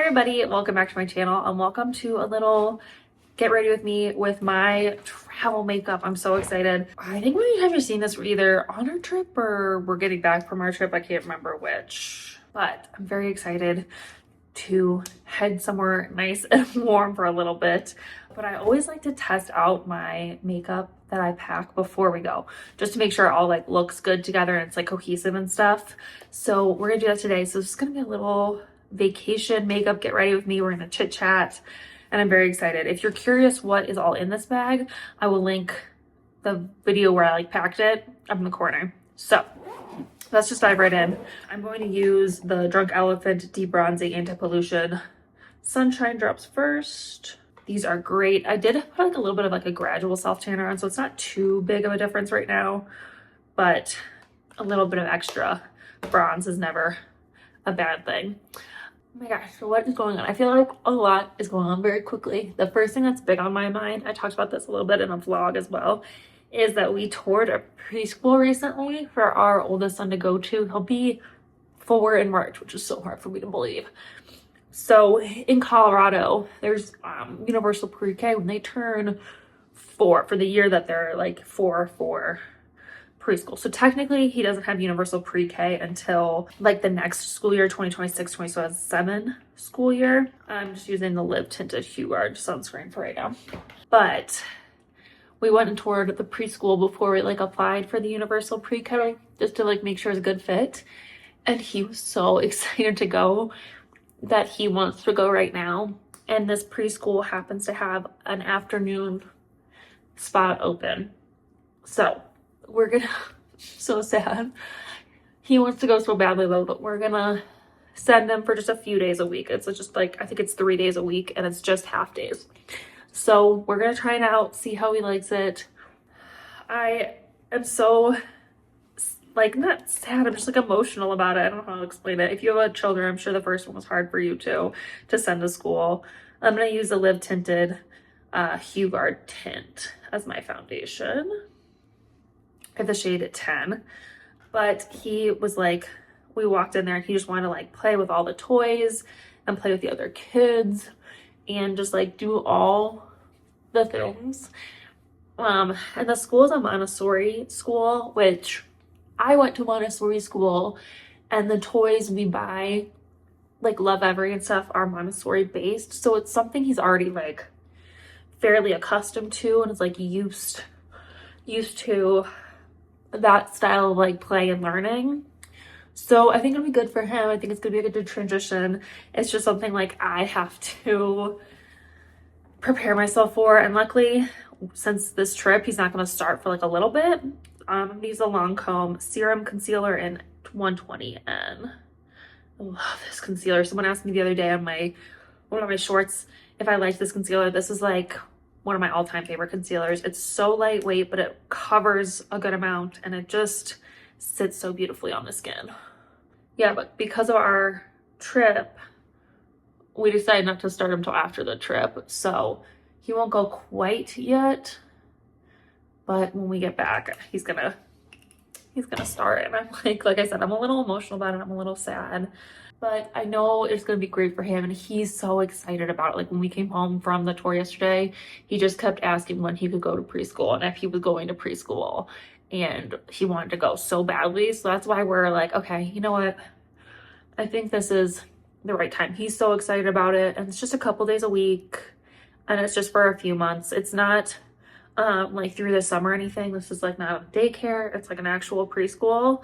everybody, welcome back to my channel and welcome to a little get ready with me with my travel makeup. I'm so excited. I think many times you've seen this, we're either on our trip or we're getting back from our trip. I can't remember which, but I'm very excited to head somewhere nice and warm for a little bit. But I always like to test out my makeup that I pack before we go, just to make sure it all like looks good together and it's like cohesive and stuff. So we're gonna do that today. So it's gonna be a little vacation makeup get ready with me. We're gonna chit chat and I'm very excited. If you're curious what is all in this bag, I will link the video where I like packed it up in the corner. So let's just dive right in. I'm going to use the Drunk Elephant Deep Bronzing Anti-Pollution Sunshine Drops first. These are great. I did put like a little bit of like a gradual self tanner on, so it's not too big of a difference right now, but a little bit of extra bronze is never a bad thing. Oh my gosh, so what is going on? I feel like a lot is going on very quickly. The first thing that's big on my mind, I talked about this a little bit in a vlog as well, is that we toured a preschool recently for our oldest son to go to. He'll be 4 in March, which is so hard for me to believe. So in Colorado, there's universal pre-K when they turn 4 for the year that they're like 4 for preschool. So technically he doesn't have universal pre-K until like the next school year, 2026-2027 school year. I'm just using the Live Tinted Hue Guard sunscreen for right now. But we went and toured the preschool before we like applied for the universal pre-K, just to like make sure it's a good fit. And he was so excited to go that he wants to go right now. And this preschool happens to have an afternoon spot open. So we're gonna, so sad. He wants to go so badly though, but we're gonna send him for just a few days a week. It's just like, I think it's 3 days a week and it's just half days. So we're gonna try it out, see how he likes it. I am so like, not sad, I'm just like emotional about it. I don't know how to explain it. If you have children, I'm sure the first one was hard for you too, to send to school. I'm gonna use the Live Tinted Hue Guard tint as my foundation. I have the shade 10, but he was like, we walked in there and he just wanted to like play with all the toys and play with the other kids and just like do all the things. And the school is a Montessori school, which I went to Montessori school, and the toys we buy, like Love Every and stuff, are Montessori based. So it's something he's already like fairly accustomed to and is like used to that style of like play and learning. So I think it'll be good for him. I think it's gonna be a good transition. It's just something like I have to prepare myself for, and luckily since this trip he's not going to start for like a little bit. I'm gonna use a Lancome serum concealer in 120N. I love this concealer. Someone asked me the other day on one of my shorts if I liked this concealer. This is like one of my all-time favorite concealers. It's so lightweight, but it covers a good amount and it just sits so beautifully on the skin. Yeah, but because of our trip, we decided not to start him till after the trip, so he won't go quite yet, but when we get back he's gonna start. And I'm like I said, I'm a little emotional about it. I'm a little sad, but I know it's gonna be great for him and he's so excited about it. Like when we came home from the tour yesterday, he just kept asking when he could go to preschool and if he was going to preschool, and he wanted to go so badly. So that's why we're like, okay, you know what, I think this is the right time. He's so excited about it, and it's just a couple days a week and it's just for a few months. It's not like through the summer or anything. This is like not a daycare, it's like an actual preschool.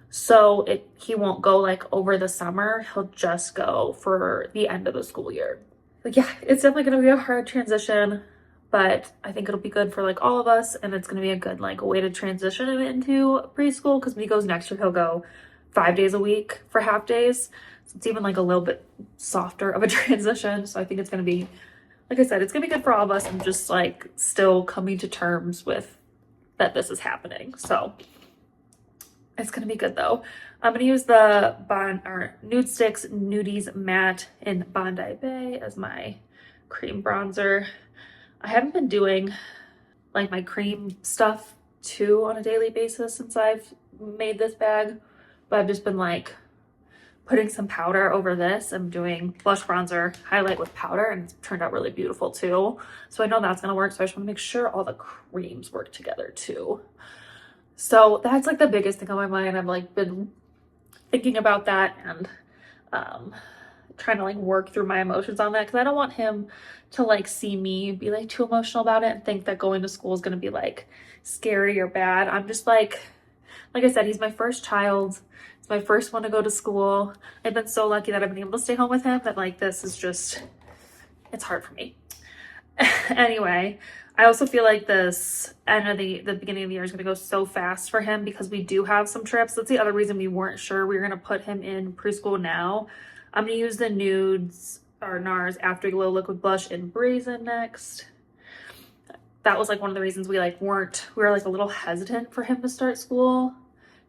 So he won't go like over the summer, he'll just go for the end of the school year. Like, yeah, it's definitely gonna be a hard transition, but I think it'll be good for like all of us, and it's gonna be a good like way to transition him into preschool, because when he goes next year he'll go 5 days a week for half days. So it's even like a little bit softer of a transition. So I think it's gonna be, like I said, it's gonna be good for all of us. I'm just like still coming to terms with that this is happening. So it's gonna be good though. I'm gonna use the Nude Sticks Nudies Matte in Bondi Bay as my cream bronzer. I haven't been doing like my cream stuff too on a daily basis since I've made this bag, but I've just been like putting some powder over this. I'm doing blush, bronzer, highlight with powder, and it's turned out really beautiful too. So I know that's gonna work. So I just wanna make sure all the creams work together too. So that's like the biggest thing on my mind. I've like been thinking about that and trying to like work through my emotions on that, because I don't want him to like see me be like too emotional about it and think that going to school is gonna be like scary or bad. I'm just like I said, he's my first child. It's my first one to go to school. I've been so lucky that I've been able to stay home with him, that like this is just, it's hard for me. Anyway, I also feel like this end of the beginning of the year is going to go so fast for him, because we do have some trips. That's the other reason we weren't sure we were going to put him in preschool now. I'm going to use the Nudes or NARS Afterglow Liquid Blush in Brazen next. That was like one of the reasons we were like a little hesitant for him to start school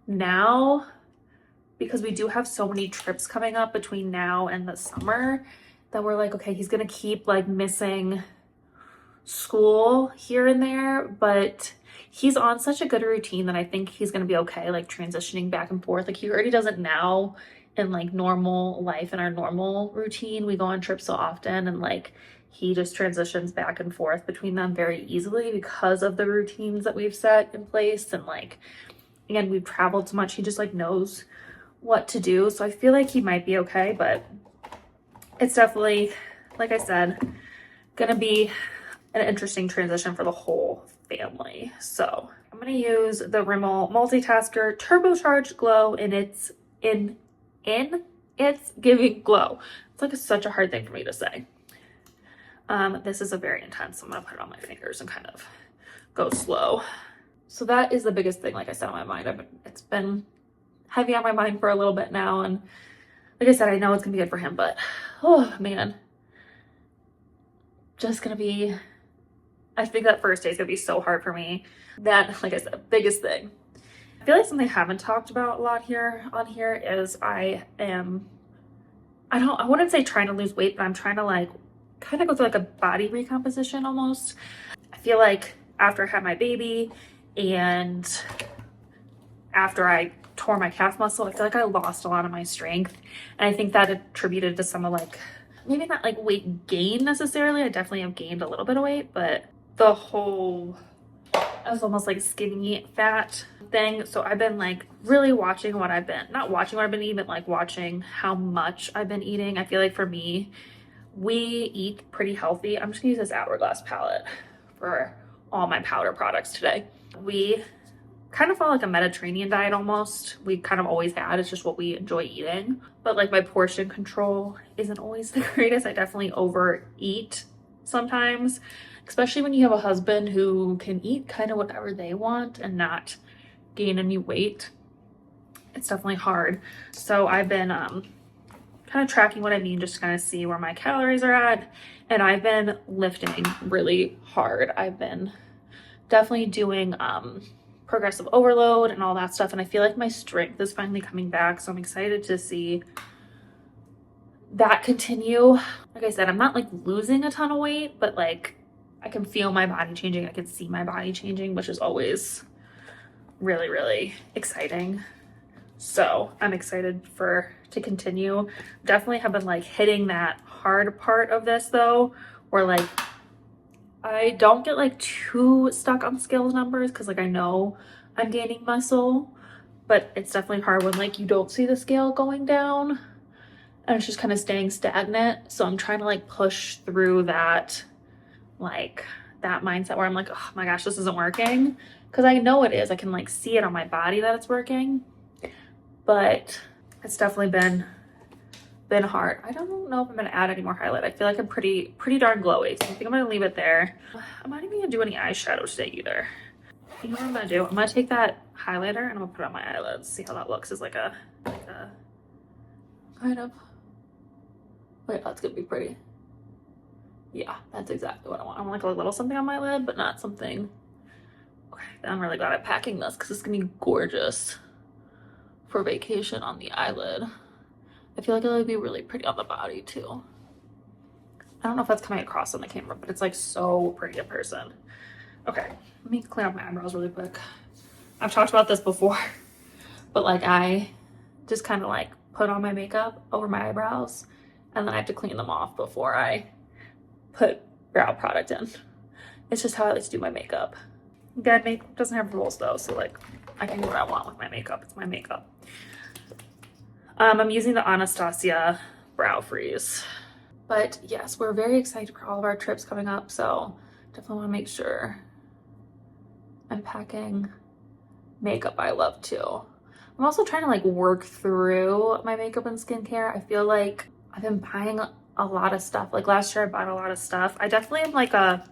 now, because we do have so many trips coming up between now and the summer that we're like, okay, he's gonna keep like missing school here and there, but he's on such a good routine that I think he's gonna be okay, like transitioning back and forth. Like he already does it now in like normal life, in our normal routine. We go on trips so often, and like he just transitions back and forth between them very easily because of the routines that we've set in place. And like, again, we've traveled so much, he just like knows what to do. So I feel like he might be okay, but it's definitely, like I said, gonna be an interesting transition for the whole family. So I'm gonna use the Rimmel Multitasker Turbocharged Glow, and it's giving glow. It's like such a hard thing for me to say. This is a very intense, so I'm gonna put it on my fingers and kind of go slow. So that is the biggest thing, like I said, on my mind. It's been heavy on my mind for a little bit now, and like I said, I know it's gonna be good for him, but oh man, just gonna be, I think that first day is gonna be so hard for me. That, like I said, biggest thing. I feel like something I haven't talked about a lot on here is I wouldn't say trying to lose weight, but I'm trying to like kind of go through like a body recomposition almost. I feel like after I had my baby and after I tore my calf muscle, I feel like I lost a lot of my strength. And I think that attributed to some of like, maybe not like weight gain necessarily. I definitely have gained a little bit of weight, but the whole, I was almost like skinny fat thing. So I've been like really watching what I've been, not watching what I've been eating, but like watching how much I've been eating. I feel like for me, we eat pretty healthy. I'm just gonna use this Hourglass palette for all my powder products today. We kind of follow like a Mediterranean diet almost. We kind of always had. It's just what we enjoy eating. But like my portion control isn't always the greatest. I definitely overeat sometimes, especially when you have a husband who can eat kind of whatever they want and not gain any weight. It's definitely hard. So I've been kind of tracking what I need, just to kind of see where my calories are at. And I've been lifting really hard. I've been definitely doing progressive overload and all that stuff. And I feel like my strength is finally coming back. So I'm excited to see that continue. Like I said, I'm not like losing a ton of weight, but like I can feel my body changing. I can see my body changing, which is always really, really exciting. So I'm excited to continue. Definitely have been like hitting that hard part of this though, where like I don't get like too stuck on scales numbers, because like I know I'm gaining muscle, but it's definitely hard when like you don't see the scale going down and it's just kind of staying stagnant. So I'm trying to like push through that, like that mindset where I'm like, oh my gosh, this isn't working, because I know it is. I can like see it on my body that it's working, but it's definitely been hard. I don't know if I'm gonna add any more highlight. I feel like I'm pretty darn glowy, so I think I'm gonna leave it there. I'm not even gonna do any eyeshadow today either. You know what I'm gonna do? I'm gonna take that highlighter and I'm gonna put it on my eyelids, see how that looks as like a kind of, wait, that's gonna be pretty. Yeah, that's exactly what I want. I want like a little something on my lid, but not something. Okay, I'm really glad I'm packing this, because it's gonna be gorgeous for vacation on the eyelid. I feel like it would be really pretty on the body too. I don't know if that's coming across on the camera, but it's like so pretty in person. Okay, let me clean up my eyebrows really quick. I've talked about this before, but like I just kind of like put on my makeup over my eyebrows, and then I have to clean them off before I put brow product in. It's just how I like to do my makeup. Again, makeup doesn't have rules though, so like I can do what I want with my makeup. It's my makeup. I'm using the Anastasia Brow Freeze. But yes, we're very excited for all of our trips coming up, so definitely want to make sure I'm packing makeup I love too. I'm also trying to like work through my makeup and skincare. I feel like I've been buying a lot of stuff. Like last year I bought a lot of stuff. I definitely am like a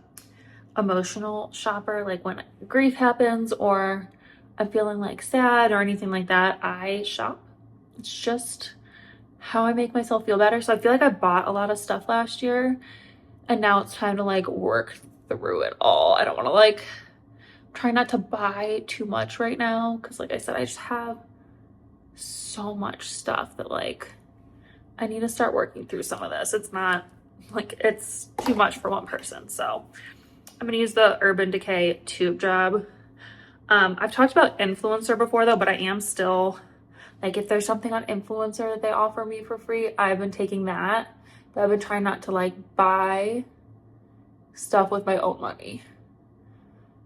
emotional shopper. Like when grief happens or I'm feeling like sad or anything like that, I shop. It's just how I make myself feel better. So I feel like I bought a lot of stuff last year and now it's time to like work through it all. I don't want to like try not to buy too much right now because like I said, I just have so much stuff that like I need to start working through some of this. It's not like it's too much for one person. So I'm gonna use the Urban Decay tube job. I've talked about influencer before though, but I am still like, if there's something on influencer that they offer me for free, I've been taking that. But I've been trying not to like buy stuff with my own money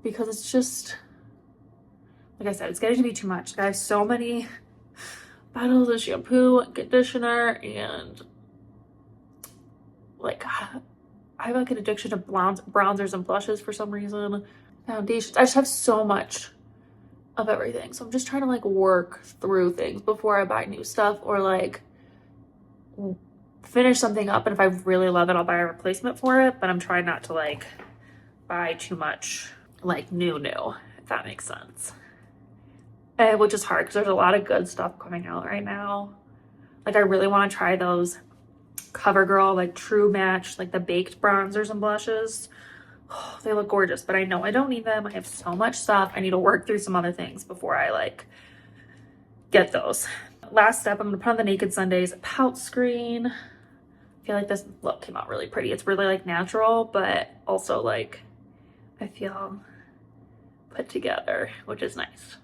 because it's just, like I said, it's getting to be too much. I have so many bottles of shampoo and conditioner and like I have like an addiction to bronzers and blushes for some reason. Foundations. I just have so much of everything. So I'm just trying to like work through things before I buy new stuff or like finish something up. And if I really love it, I'll buy a replacement for it. But I'm trying not to like buy too much like new, if that makes sense. Which is hard because there's a lot of good stuff coming out right now. Like I really want to try those CoverGirl like True Match, like the baked bronzers and blushes. Oh, they look gorgeous, but I know I don't need them. I have so much stuff. I need to work through some other things before I like get those. Last step, I'm gonna put on the Naked Sundays pout screen. I feel like this look came out really pretty. It's really like natural, but also like I feel put together, which is nice.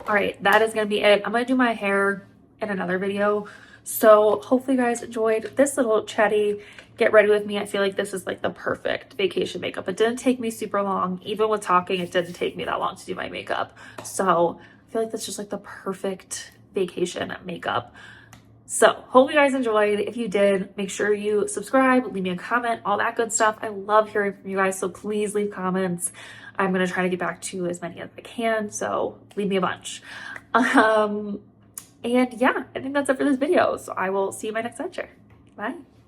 All right, that is gonna be it. I'm gonna do my hair in another video. So hopefully you guys enjoyed this little chatty get ready with me. I feel like this is like the perfect vacation makeup. It didn't take me super long. Even with talking, it didn't take me that long to do my makeup. So I feel like that's just like the perfect vacation makeup. So hope you guys enjoyed. If you did, make sure you subscribe, leave me a comment, all that good stuff. I love hearing from you guys, so please leave comments. I'm gonna try to get back to as many as I can, so leave me a bunch. And yeah, I think that's it for this video. So I will see you in my next adventure. Bye.